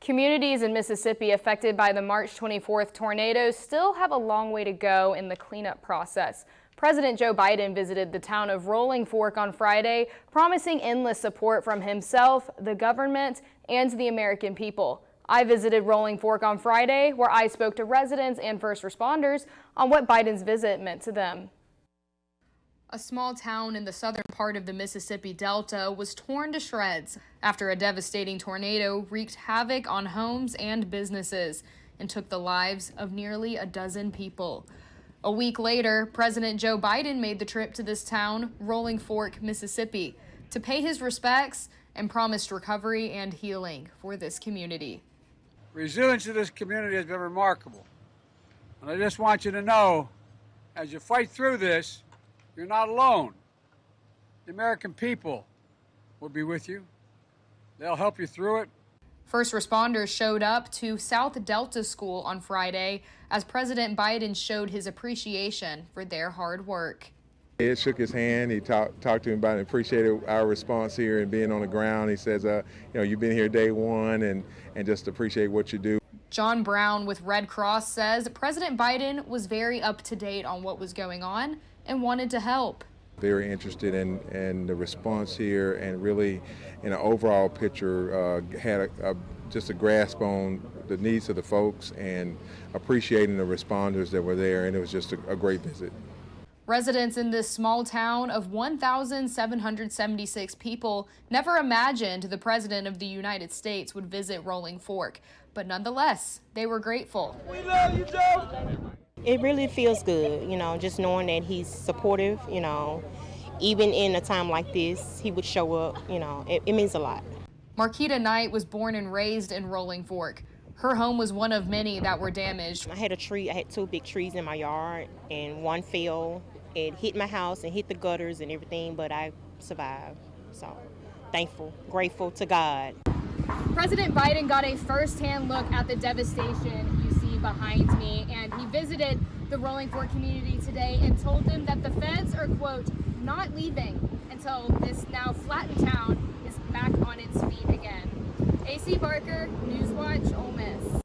Communities in Mississippi affected by the March 24th tornado still have a long way to go in the cleanup process. President Joe Biden visited the town of Rolling Fork on Friday, promising endless support from himself, the government, and the American people. I visited Rolling Fork on Friday, where I spoke to residents and first responders on what Biden's visit meant to them. A small town in the southern part of the Mississippi Delta was torn to shreds after a devastating tornado wreaked havoc on homes and businesses and took the lives of nearly a dozen people. A week later, President Joe Biden made the trip to this town, Rolling Fork, Mississippi, to pay his respects and promised recovery and healing for this community. Resilience of this community has been remarkable. And I just want you to know, as you fight through this, you're not alone. The American people will be with you. They'll help you through it. First responders showed up to South Delta School on Friday as President Biden showed his appreciation for their hard work. He shook his hand. He talked to him about it, appreciated our response here and being on the ground. He says, you've been here day one and just appreciate what you do. John Brown with Red Cross says President Biden was very up to date on what was going on and wanted to help. Very interested in the response here and really in an overall picture had just a grasp on the needs of the folks and appreciating the responders that were there, and it was just a great visit. Residents in this small town of 1,776 people never imagined the President of the United States would visit Rolling Fork, but nonetheless, they were grateful. We love you, Joe! It really feels good, just knowing that he's supportive, even in a time like this, he would show up, it means a lot. Marquita Knight was born and raised in Rolling Fork. Her home was one of many that were damaged. I had two big trees in my yard, and one fell. It hit my house and hit the gutters and everything, but I survived. So thankful, grateful to God. President Biden got a first-hand look at the devastation you see behind me, and he visited the Rolling Fork community today and told them that the feds are, quote, not leaving until this now flattened town is back on its feet again. AC Barker, NewsWatch Ole Miss.